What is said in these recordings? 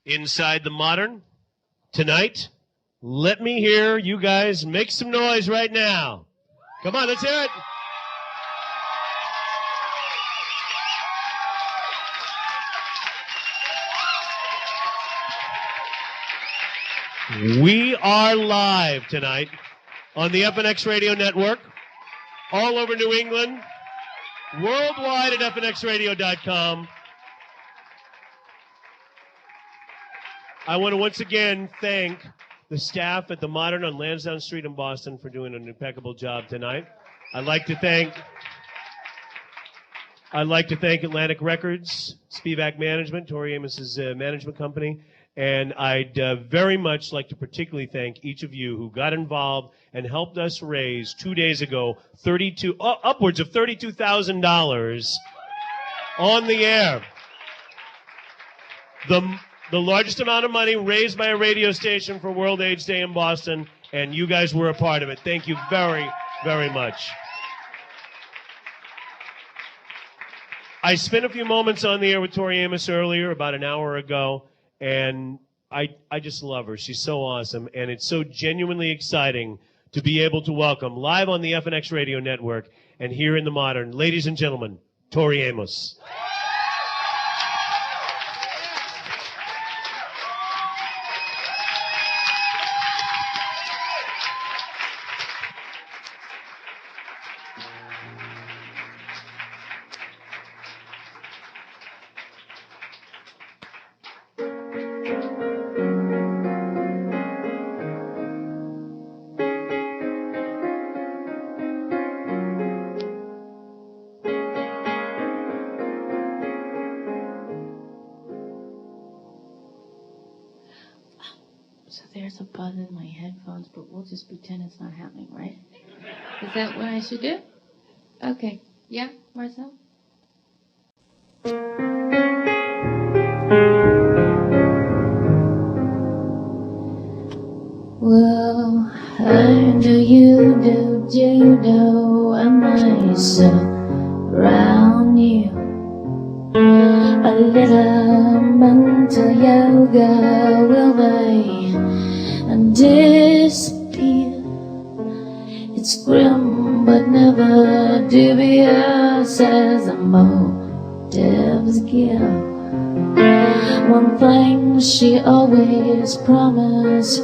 inside the Modern tonight. Let me hear you guys make some noise right now. Come on, let's hear it. We are live tonight on the FNX radio network, all over New England, worldwide at fnxradio.com. I want to once again thank the staff at the Modern on Lansdowne Street in Boston for doing an impeccable job tonight. I'd like to thank Atlantic Records, Spivak Management, Tori Amos' management company, and I'd very much like to particularly thank each of you who got involved and helped us raise 2 days ago upwards of $32,000 on the air. The largest amount of money raised by a radio station for World AIDS Day in Boston, and you guys were a part of it. Thank you very, very much. I spent a few moments on the air with Tori Amos earlier, about an hour ago, and I just love her. She's so awesome, and it's so genuinely exciting to be able to welcome live on the FNX radio network and here in the Modern, ladies and gentlemen, Tori Amos. So there's a buzz in my headphones, but we'll just pretend it's not happening, right? Is that what I should do? Okay. Yeah, Marcel? Well, how do you do judo and myself around you? A little mental yoga will they disappear. It's grim but never dubious as the motives give. One thing she always promised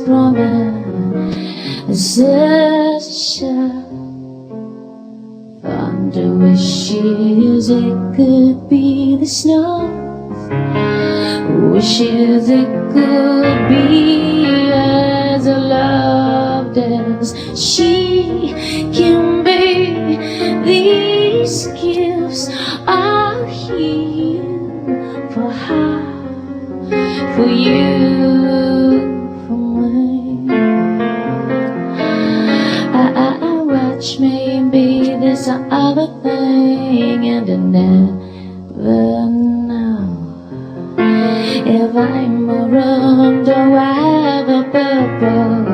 is thunder wishes it could be the snow. Wishes it could be as a loved as she can be. These gifts are here for her, for you, for me. I watch me be this other thing, and I never know if I'm marooned or I have a purple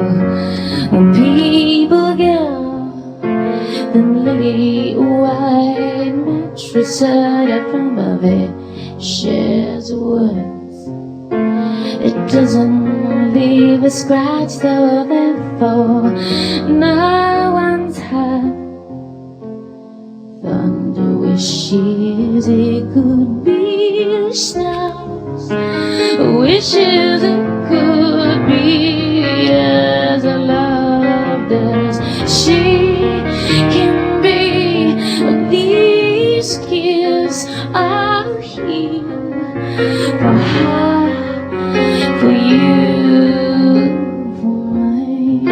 people girl. Then lily white mattress out from a vicious woods. It doesn't leave a scratch, though, therefore no one's hurt. Thunder wishes it could be the snows. Wishes it could be as I loved as she can be. These gifts are here for her, for you, for me.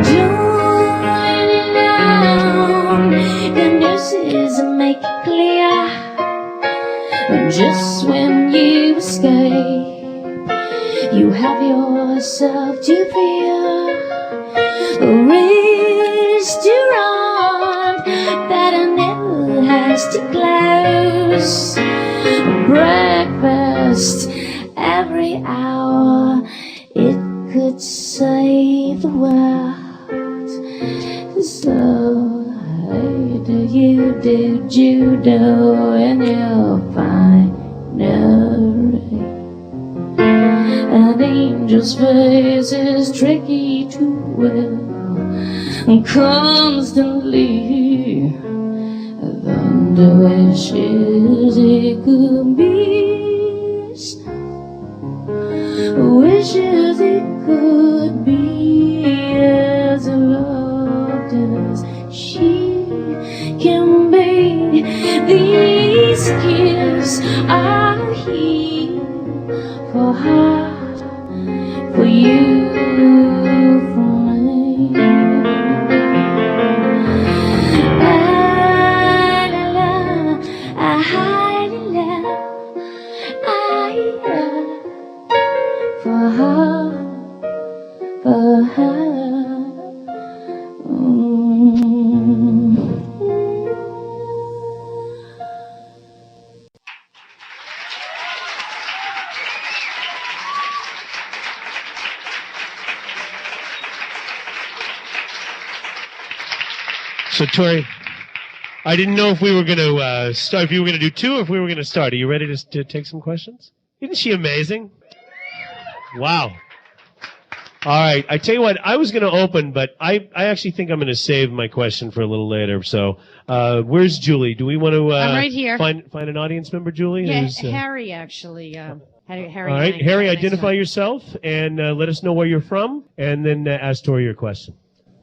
Doing down the nurses make it clear. Just when you escape, you have yourself to fear. A restaurant that never has to close. Breakfast every hour, it could save the world. So do you do judo and you'll find no Angel's face is tricky to wear. Constantly, thunder wishes it could be. Wishes it could be as loved as she can be. These gifts are here for her, for you, for me. For her, for her. So, Tori, I didn't know if we were going to start, if you were going to do two, or if we were going to start. Are you ready to take some questions? Isn't she amazing? Wow. All right. I tell you what, I was going to open, but I actually think I'm going to save my question for a little later. So, where's Julie? Do we want to I'm right here. find an audience member, Julie? Yeah, Who's, Harry actually. Harry. all right, Harry, identify yourself. yourself and let us know where you're from, and then ask Tori your question.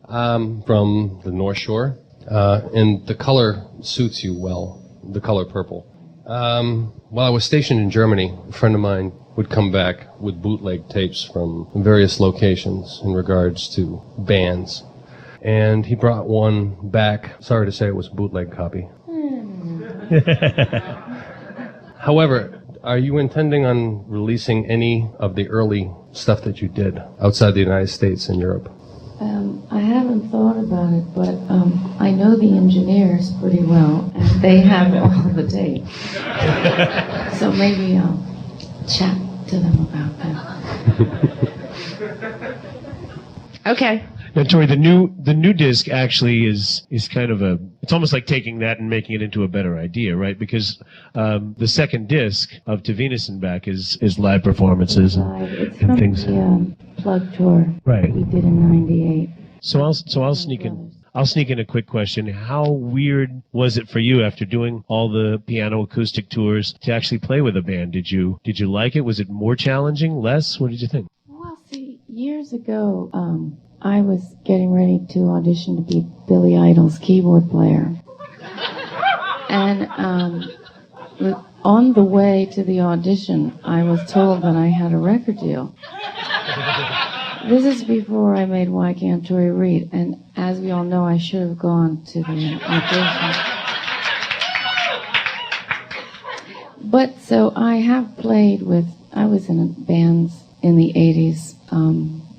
I'm from the North Shore, and the color suits you well, the color purple. While I was stationed in Germany, a friend of mine would come back with bootleg tapes from various locations in regards to bands. And he brought one back. Sorry to say it was a bootleg copy. However, are you intending on releasing any of the early stuff that you did outside the United States and Europe? I haven't thought about it, but I know the engineers pretty well, and they have all the tapes. So maybe I'll chat to them about that. Okay. Now, Tori, the new disc actually is kind of it's almost like taking that and making it into a better idea, right? Because the second disc of To Venus and Back is live performances It's and from things. the plug tour Right. we did in '98. So I'll sneak in. I'll sneak in a quick question. How weird was it for you after doing all the piano acoustic tours to actually play with a band? Did you like it? Was it more challenging? Less? What did you think? Well, see, years ago, I was getting ready to audition to be Billy Idol's keyboard player. And on the way to the audition, I was told that I had a record deal. This is before I made Why Can't Tori Read, and as we all know, I should have gone to the audition. But so I have played with, I was in bands in the 80s.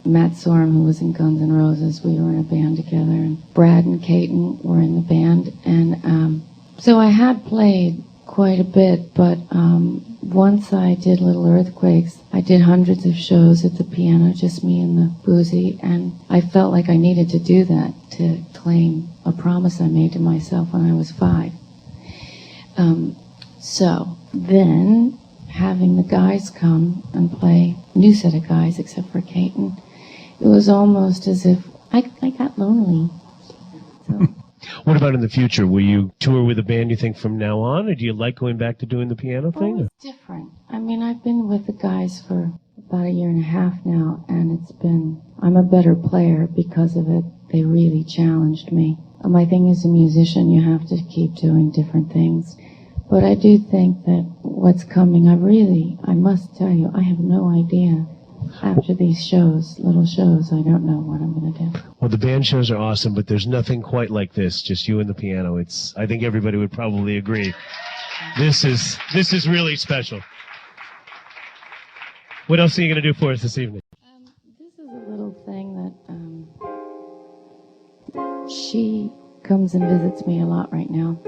Matt Sorum, who was in Guns N' Roses, we were in a band together, and Brad and Caton were in the band, and so I had played quite a bit, but once I did Little Earthquakes, I did hundreds of shows at the piano, just me and the boozy, and I felt like I needed to do that to claim a promise I made to myself when I was 5. So then, having the guys come and play, new set of guys except for Caton, it was almost as if I got lonely. So. What about in the future? Will you tour with a band, you think, from now on, or do you like going back to doing the piano thing? Well, it's different. I mean, I've been with the guys for about a year and a half now, and I'm a better player because of it. They really challenged me. My thing as a musician, you have to keep doing different things. But I do think that what's coming, I must tell you, I have no idea. After these shows, little shows, I don't know what I'm going to do. Well, the band shows are awesome, but there's nothing quite like this, just you and the piano. I think everybody would probably agree. This is really special. What else are you going to do for us this evening? This is a little thing that she comes and visits me a lot right now.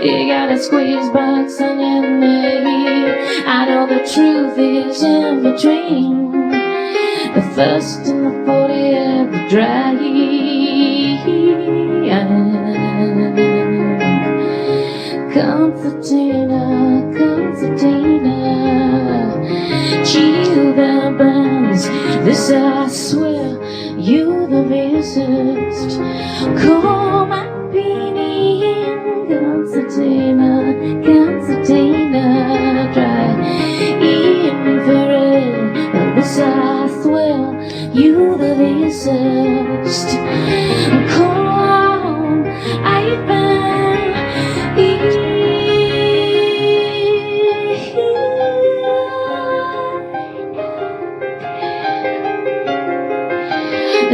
You got a squeeze box on your knee. I know the truth is in between the first and the 40 of the drive. Concertina, Concertina, chill the bands. This I swear, you the fiercest. Call my opinion, Concertina, Concertina, try infrared. This I swear, you the fiercest. Come, I've been.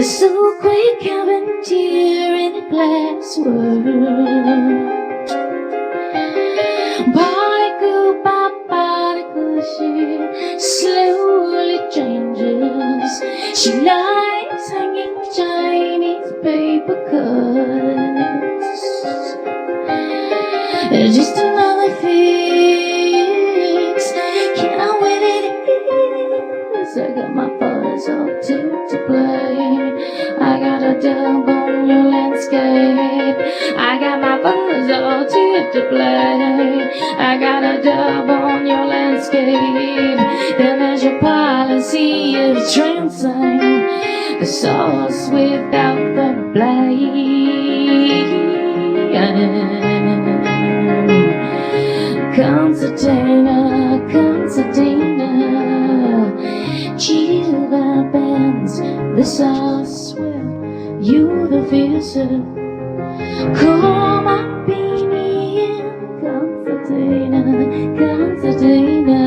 So quick having tear in a glass world. Particle by particle she slowly changes. She likes hanging Chinese paper cuts. Just another fix. Can't wait it is. I got my buzz all to play. I got a dub on your landscape. I got my buzz all to play. I got a dub on your landscape. Then there's your policy of trancing the sauce without the blame. Concertina, Concertina, chill the bands. This I swear, you the fiercest. Call my opinion, Concertina, Concertina,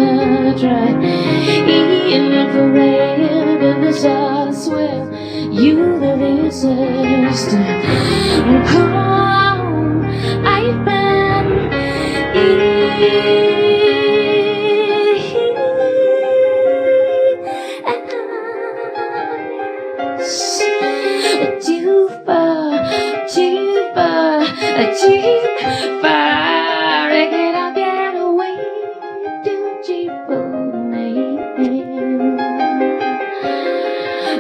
try infrared. This I swear, you the fiercest. Come, I've been too far, too far, too far. I cannot get away, too cheap for me.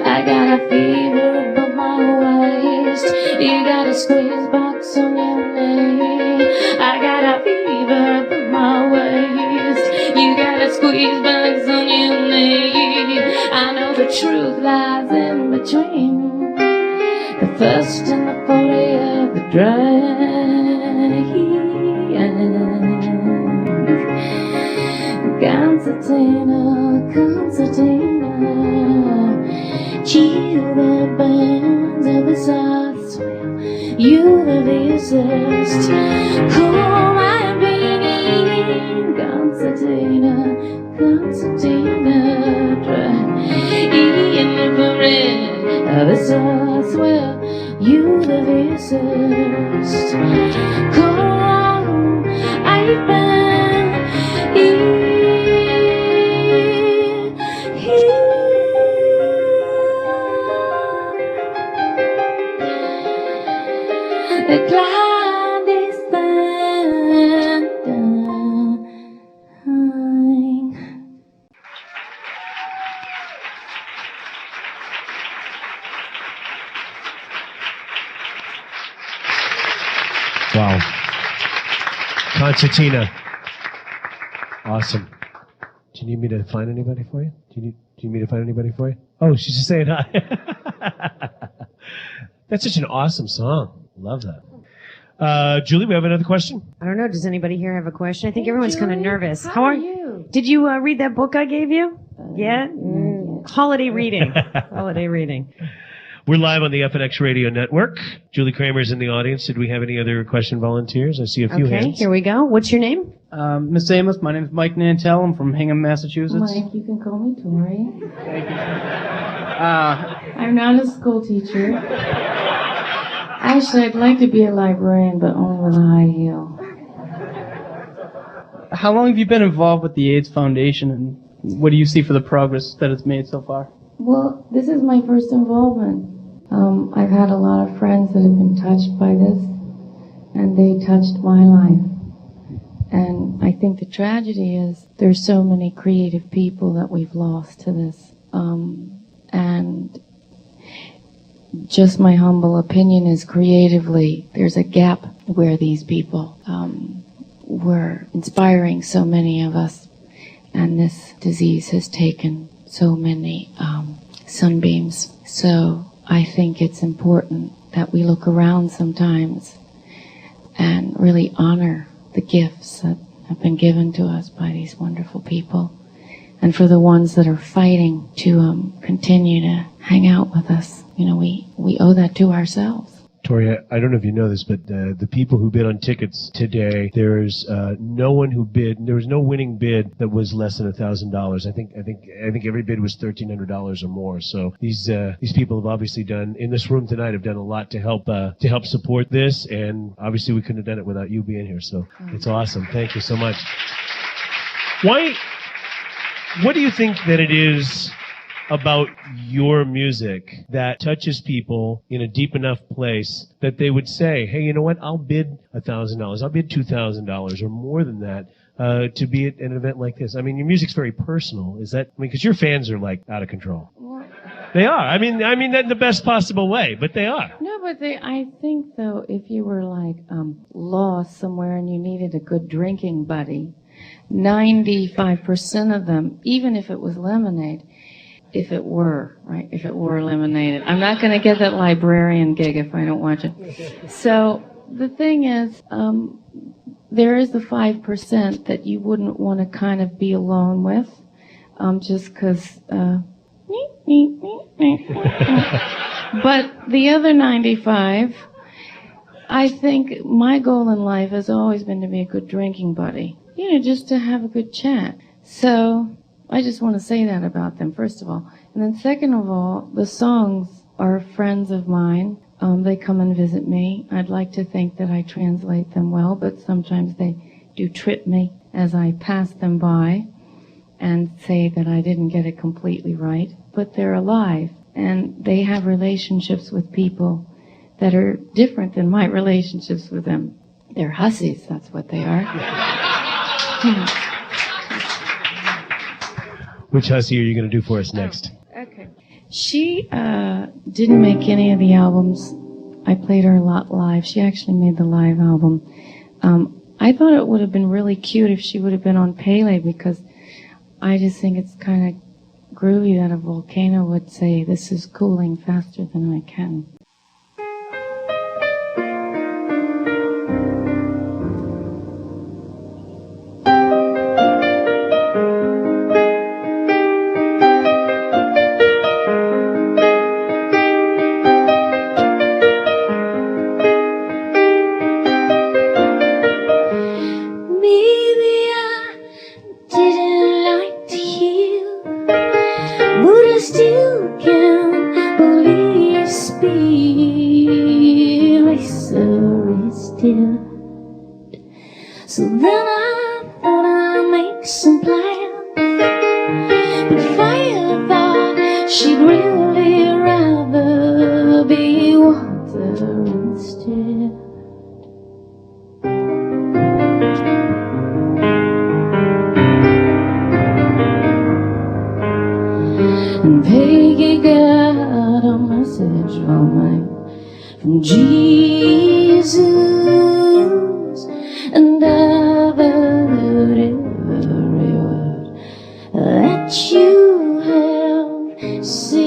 I got a fever above my waist. You got a squeeze box on your knee. I got a fever above my waist. You got a squeeze box on your knee. I know the truth lies in between the first and the 40 of the drive. Concertina, Concertina, chill the bands of the south swell. You the fiercest. Call my being, Concertina, Concertina, try infrared of the south swell. You the fiercest. Call, I've been here. The clandestine. Wow. Concertina. Awesome. Do you need me to find anybody for you? Do you need me to find anybody for you? Oh, she's just saying hi. That's such an awesome song. Love that. Julie, we have another question? I don't know. Does anybody here have a question? I think Hey, everyone's kind of Julie. nervous. How are you? Did you read that book I gave you? Yeah? not yet. Holiday reading. Holiday reading. We're live on the FNX Radio Network. Julie Kramer's in the audience. Did we have any other question volunteers? I see a few Okay, hands. here we go. What's your name? Miss Amos, my name is Mike Nantel. I'm from Hingham, Massachusetts. Mike, you can call me Tori. Uh, I'm not a school teacher. Actually, I'd like to be a librarian, but only with a high heel. how long have you been involved with the AIDS Foundation, and what do you see for the progress that it's made so far? Well, this is my first involvement. I've had a lot of friends that have been touched by this, and they touched my life. And I think the tragedy is there's so many creative people that we've lost to this. And just my humble opinion is creatively, there's a gap where these people were inspiring so many of us. And this disease has taken so many sunbeams. So I think it's important that we look around sometimes and really honor the gifts that have been given to us by these wonderful people. And for the ones that are fighting to continue to hang out with us, you know, we owe that to ourselves. Tori, I don't know if you know this, but the people who bid on tickets today, there's no one who bid. There was no winning bid that was less than $1,000. I think every bid was $1,300 or more. So these people have obviously done in this room tonight have done a lot to help support this, and obviously we couldn't have done it without you being here. So it's awesome. Thank you so much. What do you think that it is about your music that touches people in a deep enough place that they would say, hey, you know what, I'll bid $1,000, I'll bid $2,000 or more than that to be at an event like this? I mean, your music's very personal. Is that, because your fans are like out of control. They are. I mean that in the best possible way, but they are. No, but I think, though, if you were like lost somewhere and you needed a good drinking buddy, 95% of them, even if it was lemonade, if it were eliminated. I'm not going to get that librarian gig if I don't watch it. So the thing is, there is the 5% that you wouldn't want to kind of be alone with, just because. But the other 95, I think my goal in life has always been to be a good drinking buddy. You know, just to have a good chat. So I just want to say that about them, first of all. And then second of all, the songs are friends of mine. They come and visit me. I'd like to think that I translate them well, but sometimes they do trip me as I pass them by and say that I didn't get it completely right. But they're alive, and they have relationships with people that are different than my relationships with them. They're hussies, that's what they are. Which hussy are you going to do for us next? Okay. She didn't make any of the albums. I played her a lot live. She actually made the live album. I thought it would have been really cute if she would have been on Pele, because I just think it's kind of groovy that a volcano would say, this is cooling faster than I can. So then I thought I'd make some plans, but Fire thought she'd really rather be water instead. And Peggy got a message from Jesus, and I've heard every word that you have said,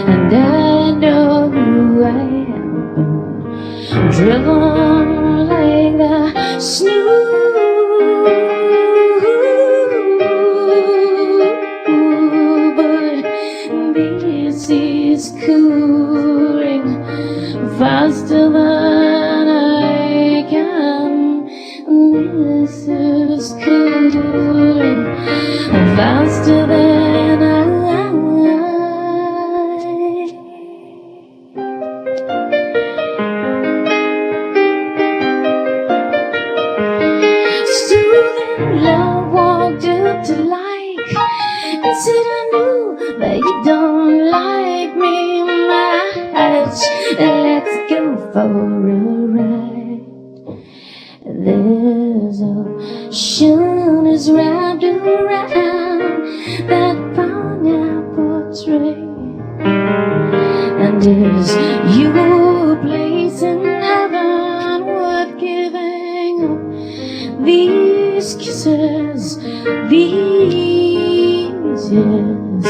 and I know who I have been, driven like the snow. Is cooling faster than I can. This is cooling faster than I. Soothing love walked up to like and said, I knew that you don't like me much. Let's go for a ride. There's ocean is wrapped around that pineapple tree. And is your place in heaven worth giving up? These kisses, these kisses.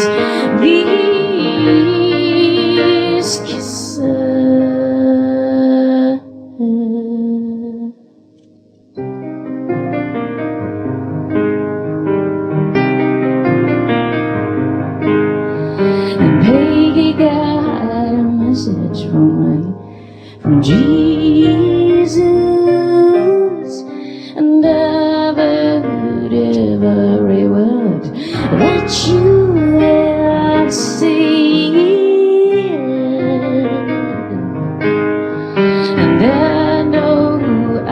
Peggy got a message from Jesus, and I've heard every word that you have said, and I know I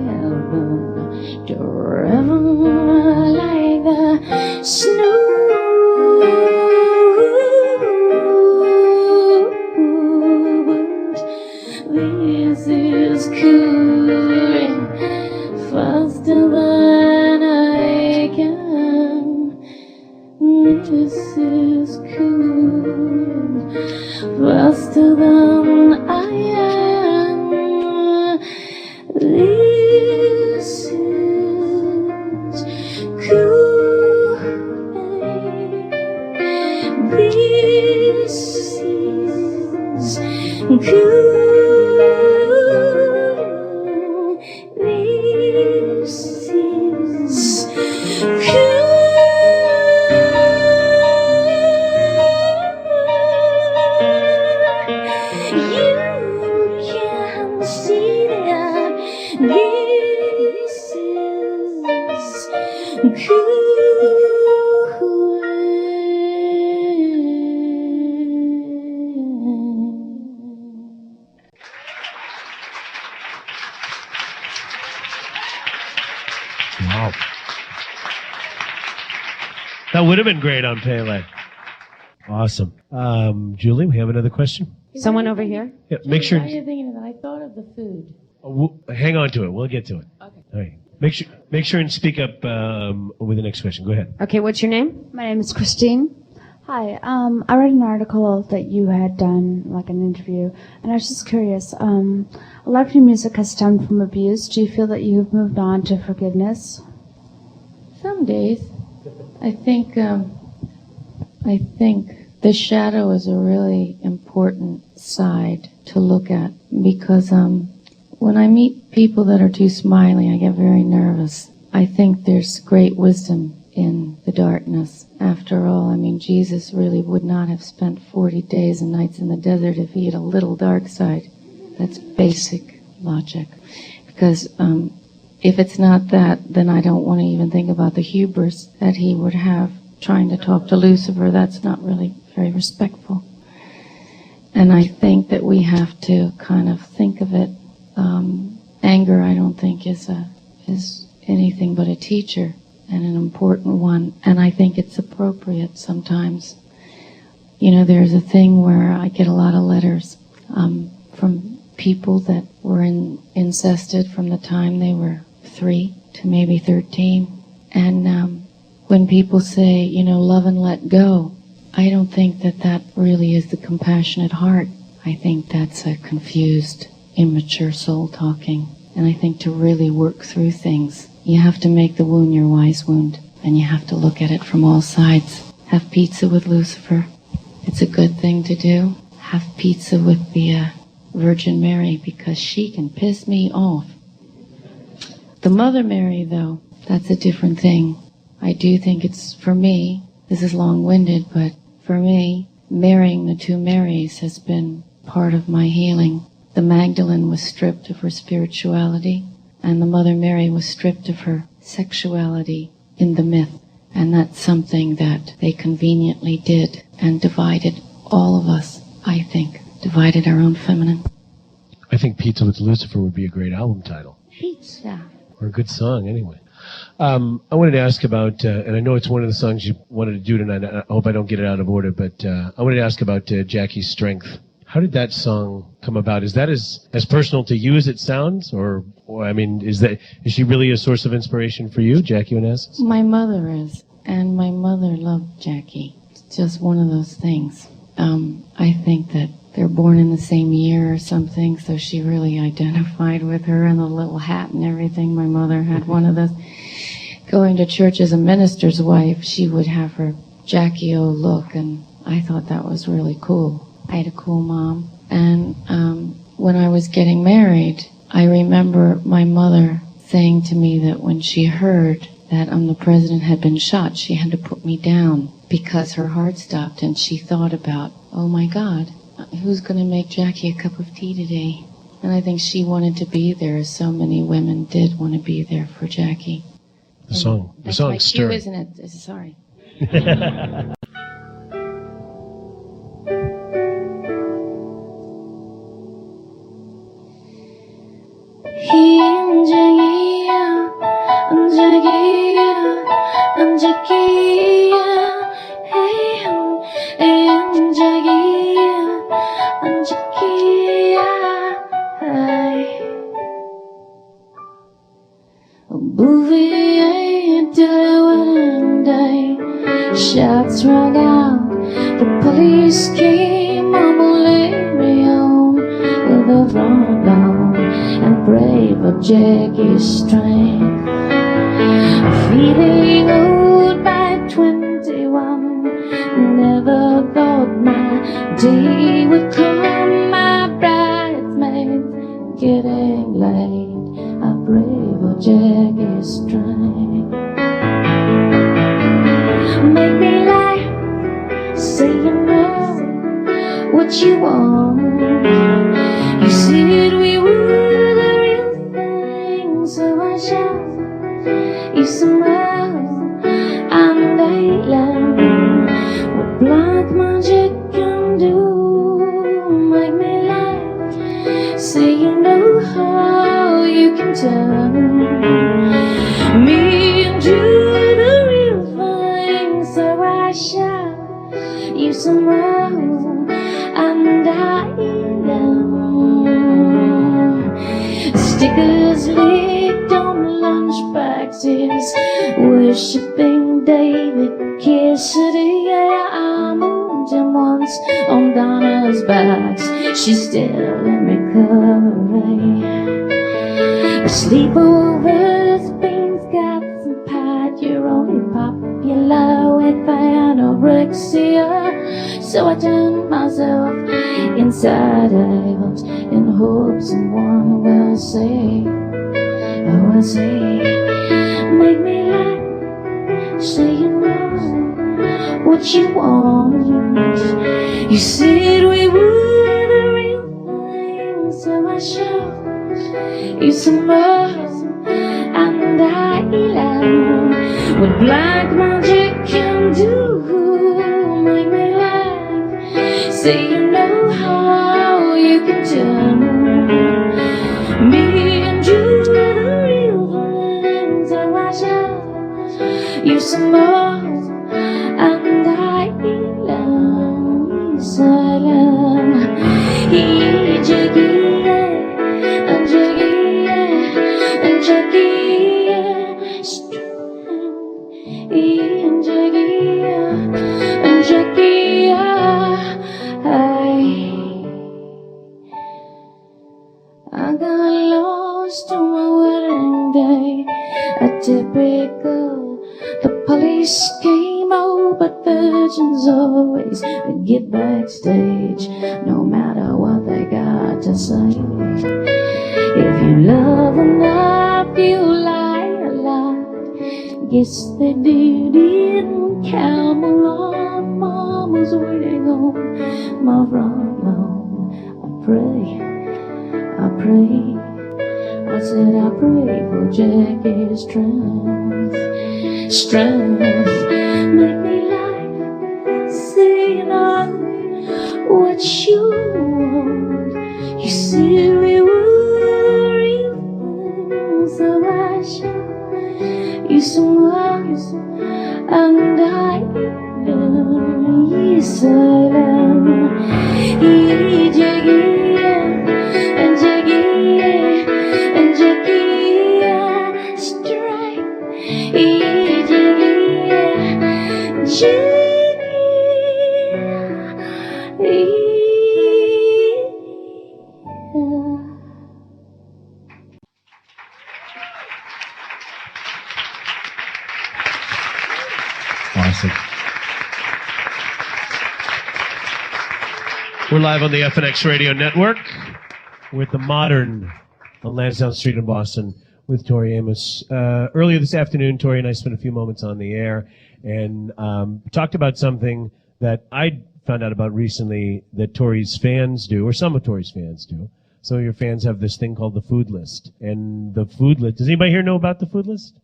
have been driven like the snow. This is cooling faster than I can. This is cooling faster than I am. This is cooling. This is cooling. Wow. That would have been great on Pele. Awesome. Julie, we have another question? Someone over here? Yeah, make sure. Why are you thinking of that? I thought of the food. Hang on to it. We'll get to it. Okay. All right. Make sure and speak up with the next question. Go ahead. Okay, what's your name? My name is Christine. Hi. I read an article that you had done, like an interview, and I was just curious. A lot of your music has stemmed from abuse. Do you feel that you've moved on to forgiveness? Some days. I think the shadow is a really important side to look at, because when I meet people that are too smiley, I get very nervous. I think there's great wisdom in the darkness. After all, I mean, Jesus really would not have spent 40 days and nights in the desert if he had a little dark side. That's basic logic. Because if it's not that, then I don't want to even think about the hubris that he would have trying to talk to Lucifer. That's not really very respectful. And I think that we have to kind of think of it. Anger, I don't think, is anything but a teacher, and an important one. And I think it's appropriate sometimes. You know, there's a thing where I get a lot of letters from people that were incested from the time they were 3 to maybe 13. And when people say, you know, love and let go, I don't think that really is the compassionate heart. I think that's a confused, immature soul talking. And I think to really work through things, you have to make the wound your wise wound, and you have to look at it from all sides. Have pizza with Lucifer. It's a good thing to do. Have pizza with the Virgin Mary, because she can piss me off. The Mother Mary, though, that's a different thing. I do think it's, for me, this is long-winded, but for me, marrying the two Marys has been part of my healing. The Magdalene was stripped of her spirituality, and the Mother Mary was stripped of her sexuality in the myth. And that's something that they conveniently did and divided all of us, I think, divided our own feminine. I think Pizza with Lucifer would be a great album title. Pizza. Or a good song, anyway. I wanted to ask about, and I know it's one of the songs you wanted to do tonight. I hope I don't get it out of order, but I wanted to ask about Jackie's strength. How did that song come about? Is that as personal to you as it sounds? Or I mean, is she really a source of inspiration for you, Jackie Onassis? My mother is, and my mother loved Jackie. It's just one of those things. I think that they're born in the same year or something, so she really identified with her and the little hat and everything. My mother had one of those. Going to church as a minister's wife, she would have her Jackie O look, and I thought that was really cool. I had a cool mom. And when I was getting married, I remember my mother saying to me that when she heard that the president had been shot, she had to put me down because her heart stopped, and she thought about, oh my God, who's going to make Jackie a cup of tea today? And I think she wanted to be there, as so many women did want to be there for Jackie. The song my stirred. cue, isn't it? Sorry. Shots rang out, the police came, Mama laid me on with the front lawn and prayed for Jackie's strength. Feeling old by 21, never thought my day would come. My bridesmaids getting late, I pray for Jackie's strength. Make me laugh, say you know what you want. You said we were the real thing, so I shout you some love and island. What black magic can do. Make me laugh, say you know how you can turn me into you some love and island. Stickers licked on lunchboxes, worshipping David Cassidy. Yeah, I moved him once on Donna's backs. She's still in recovery. Sleepovers, beans, guts, and pie. You're only popular with anorexia. So I turned myself inside out in hopes someone will say, oh, will say, make me laugh, say you know what you want. You said we were the real thing, so I showed you some love and island. What black magic can do. Make me laugh, say you know how you can turn me into the real thing. So I shall you some more and island, silent. Jackie, and Jackie, and Jackie, and Jackie, and Jackie, I got lost on my wedding day. A typical, the police came out, but virgins always get backstage, no matter what they got to say. If you love enough, you lie a lot. Guess they did in Camelot. Mama's waiting on my front lawn. I pray, I said I pray for Jackie's strength. Make me laugh, say you know what you want. You said we were real things, so I shall you some love and island, silent. We're live on the FNX Radio Network with the Modern on Lansdowne Street in Boston with Tori Amos. Earlier this afternoon, Tori and I spent a few moments on the air and talked about something that I found out about recently that Tori's fans do, or some of Tori's fans do. Some of your fans have this thing called the food list. And the food list, does anybody here know about the food list?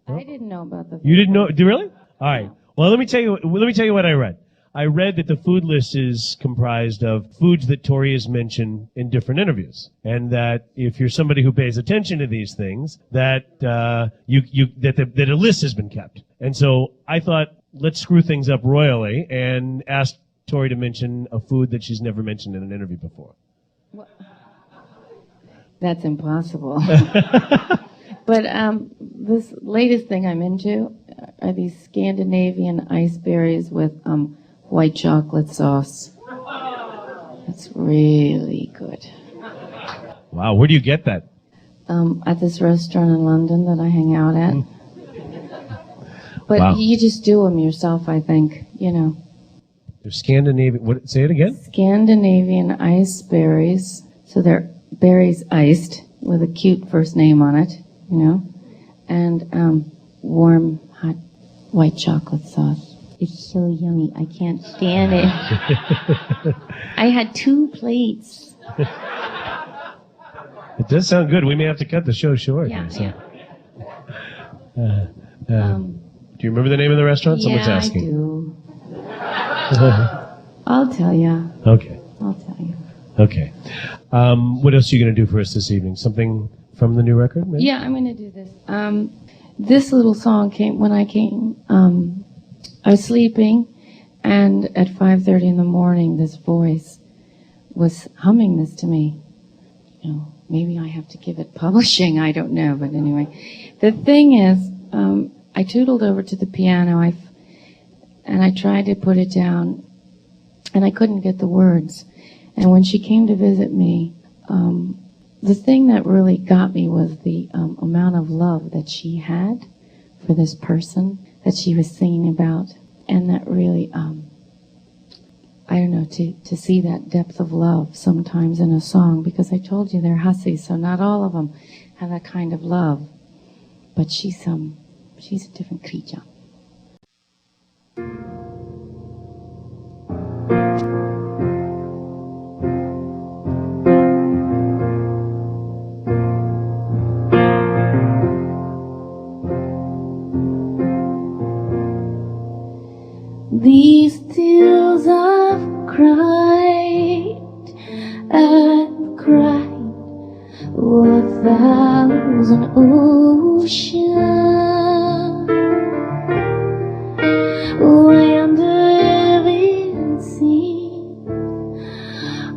I didn't know about the. You didn't know? Do you really? All right. Well, let me tell you what I read. I read that the food list is comprised of foods that Tori has mentioned in different interviews, and that if you're somebody who pays attention to these things, that that a list has been kept. And so I thought, let's screw things up royally and ask Tori to mention a food that she's never mentioned in an interview before. That's impossible. But this latest thing I'm into are these Scandinavian ice berries with white chocolate sauce. It's really good. Wow, where do you get that? At this restaurant in London that I hang out at. But Wow. you just do them yourself, I think, you know. They're Scandinavian. What? Say it again. Scandinavian ice berries. So they're berries iced with a cute first name on it, you know, and warm, hot white chocolate sauce. It's so yummy. I can't stand it. I had 2 plates. It does sound good. We may have to cut the show short. Yeah, here, yeah. Do you remember the name of the restaurant? Someone's Yeah, asking. I do. I'll tell you. Okay. I'll tell you. Okay. What else are you going to do for us this evening? Something from the new record, maybe? Yeah, I'm going to do this. This little song came when I came. I was sleeping, and at 5:30 in the morning, this voice was humming this to me. You know, maybe I have to give it publishing. I don't know, but anyway, the thing is, I tootled over to the piano. And I tried to put it down, and I couldn't get the words. And when she came to visit me, the thing that really got me was the amount of love that she had for this person that she was singing about. And that really, I don't know, to see that depth of love sometimes in a song, because I told you they're hussies, so not all of them have that kind of love. But she's a different creature. These tears I've cried and cried 1,000 oceans, when the living sea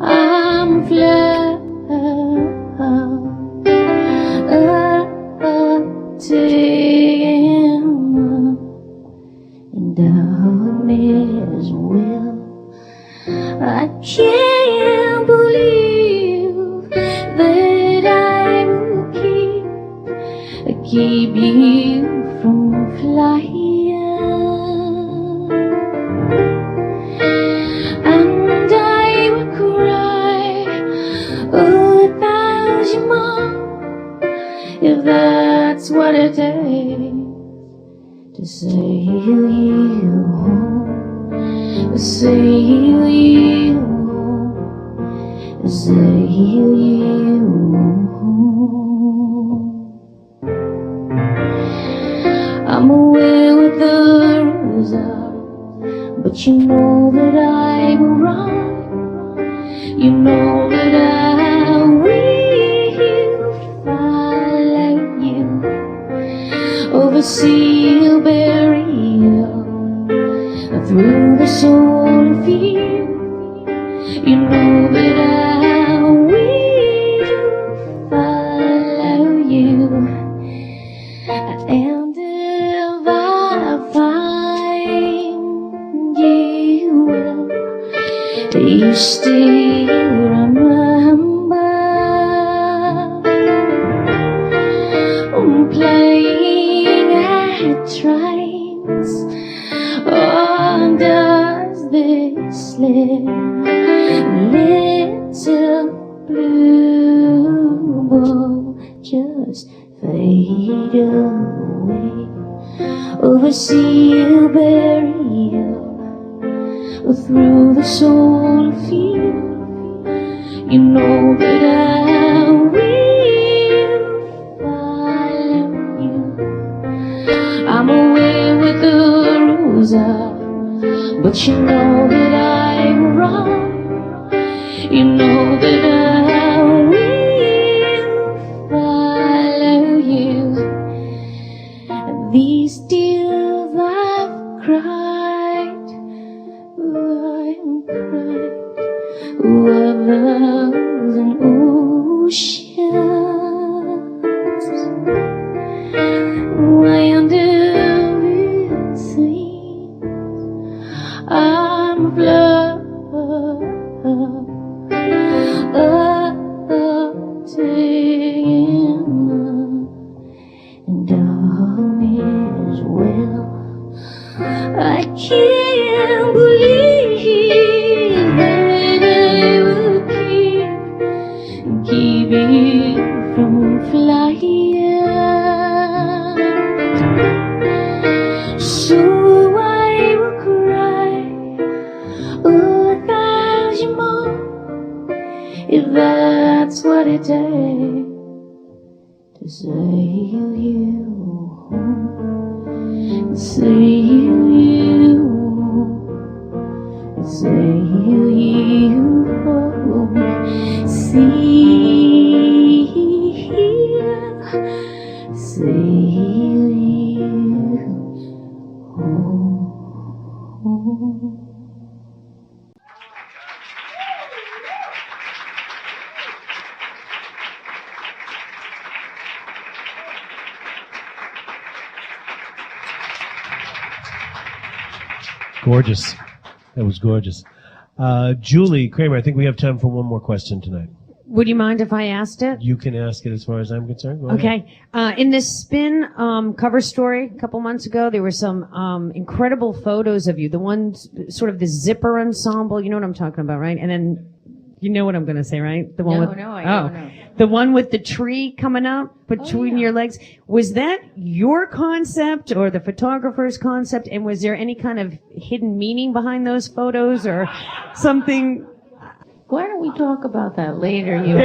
I'm floating in darkness will. I can't believe that I will keep you from flying, and I will cry 1,000 more if that's what it takes to say you home, say you home, say you home. I'm away with the result, but you know that I will run. You know that I will follow you over seal burial, through the soul of you. You know that I will follow you, and if I find you, will you still remember playing at trains, or does this slip just fade away. Oversee you, bury you through the soul of you. You know that I will follow you. I'm away with the rules up, but you know that I will run. You know that I will follow you. And these tears I've cried, I've cried, were those in oceans. Why under it seems I'm floating and all is well. I can't believe that I will keep you from flying. So I will cry 1,000 more if that's what it takes to sail you home, sail you home, sail you home, sail you home. Gorgeous. That was gorgeous. Julie Kramer, I think we have time for one more question tonight. Would you mind if I asked it? You can ask it as far as I'm concerned. Go ahead. Okay. In this Spin cover story a couple months ago, there were some incredible photos of you. The ones, sort of the zipper ensemble. You know what I'm talking about, right? And then, you know what I'm going to say, right? The one No, with, no, I don't know. The one with the tree coming up between your legs. Was that your concept or the photographer's concept? And was there any kind of hidden meaning behind those photos or something? Why don't we talk about that later? You.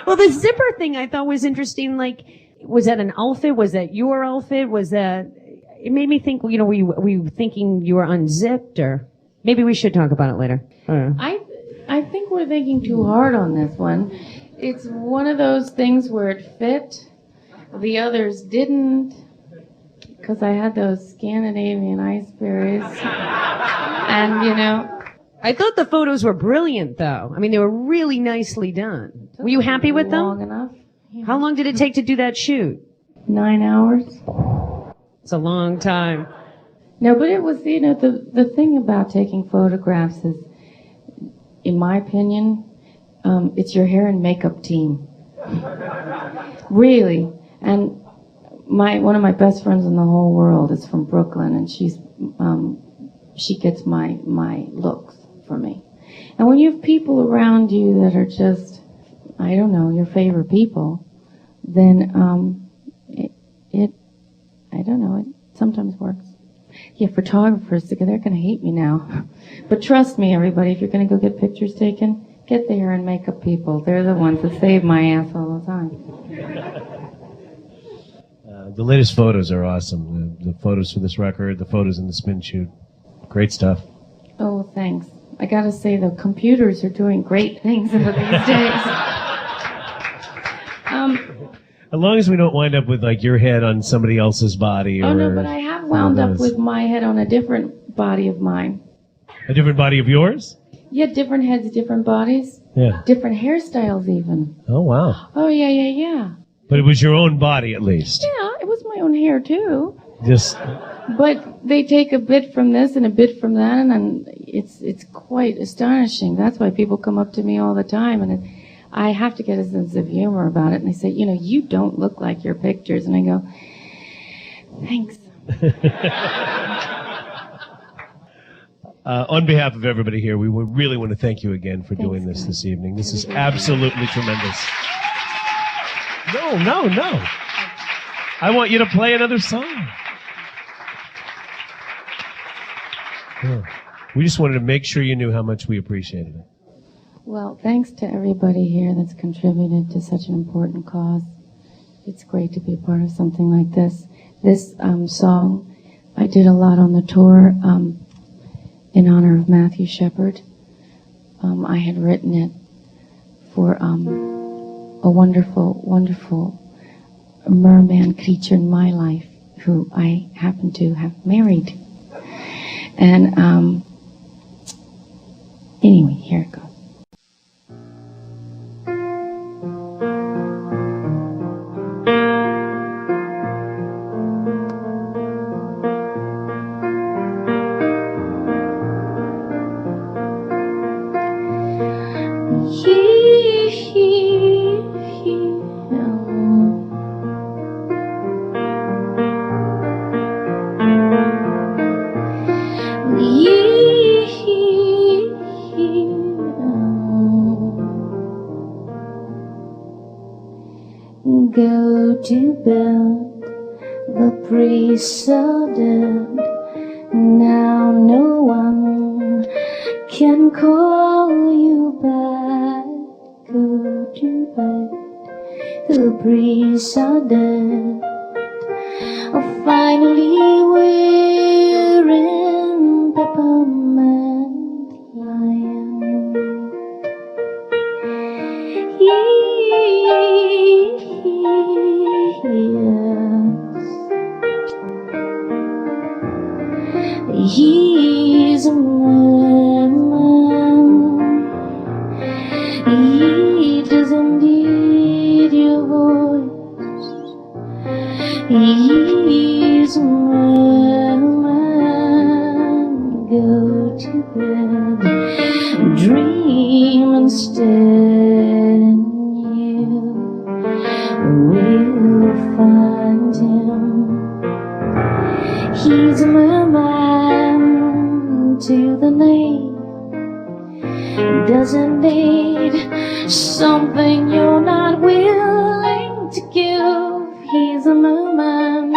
Well, the zipper thing I thought was interesting. Like, was that an outfit? Was that your outfit? Was that? It made me think. You know, were you thinking you were unzipped, or maybe we should talk about it later. I don't know. I think we're thinking too hard on this one. It's one of those things where it fit, the others didn't, because I had those Scandinavian ice berries, and you know. I thought the photos were brilliant, though. I mean, they were really nicely done. Were you happy with them? Long enough. Yeah. How long did it take to do that shoot? 9 hours. It's a long time. No, but it was, you know, the thing about taking photographs is, in my opinion, it's your hair and makeup team. Really. And one of my best friends in the whole world is from Brooklyn, and she gets my looks for me. And when you have people around you that are just, I don't know, your favorite people, then I don't know, it sometimes works. Yeah, photographers, they're going to hate me now. But trust me, everybody, if you're going to go get pictures taken, get the hair and makeup people. They're the ones that save my ass all the time. The latest photos are awesome. The photos for this record, the photos in the Spin shoot. Great stuff. Oh, thanks. I got to say, the computers are doing great things these days. As long as we don't wind up with like your head on somebody else's body. Oh, no, but I have wound up with my head on a different body of mine. A different body of yours? Yeah, different heads, different bodies. Yeah. Different hairstyles even. Oh, wow. Oh, yeah. But it was your own body at least. Yeah, it was my own hair too. Just. But they take a bit from this and a bit from that, and it's quite astonishing. That's why people come up to me all the time, and I have to get a sense of humor about it. And they say, you know, you don't look like your pictures. And I go, thanks. On behalf of everybody here, we would really want to thank you again for doing this evening. This is absolutely tremendous. No. I want you to play another song. Yeah. We just wanted to make sure you knew how much we appreciated it. Well, thanks to everybody here that's contributed to such an important cause. It's great to be a part of something like this. This song, I did a lot on the tour in honor of Matthew Shepard. I had written it for a wonderful, wonderful merman creature in my life who I happen to have married. And anyway, here it goes. Go to bed, the priests are dead. Now no one can call you back. Go to bed, the priests are dead. Oh, finally we're in peppermint lion. He's a merman. He doesn't need your voice. He's a merman. Go to bed, dream instead, and you will find him. He's a merman to the name. Doesn't need something you're not willing to give. He's a merman.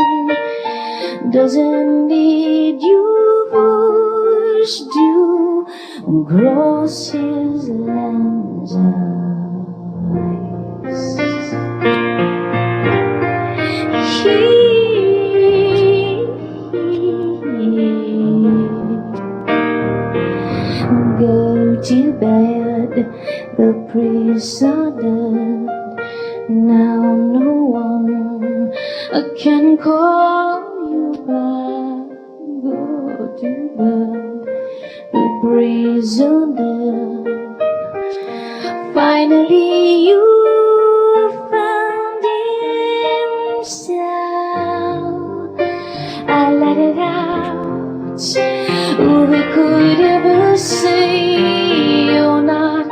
Doesn't need your voice to cross his lens eyes. Go to bed, the priests are dead. Now no one can call you back. Go to bed, the priests are dead. Finally you found himself. I let it out. Who could ever say you're not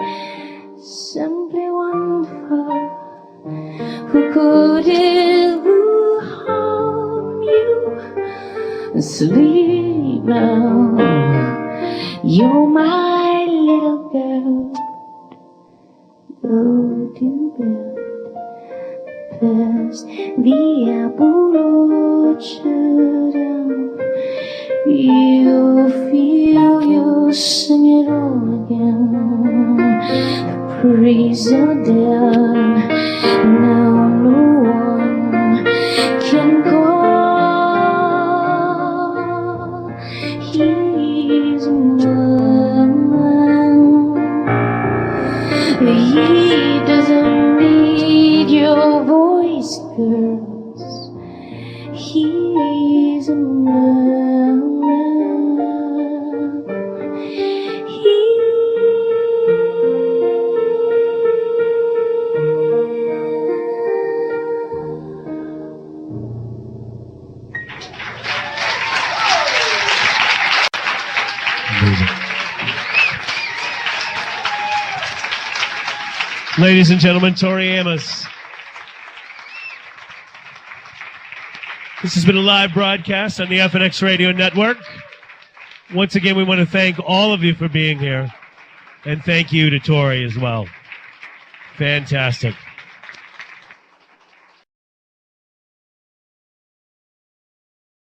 simply wonderful? Who could ever harm you? Sleep now, you're my little girl. Go to bed, past the apple orchard. You feel you'll sing it all again. The priests are dead. Now no one can call. He's a merman. He doesn't need your voice, girls. He's a merman. Ladies and gentlemen, Tori Amos. This has been a live broadcast on the FNX Radio Network. Once again, we want to thank all of you for being here. And thank you to Tori as well. Fantastic.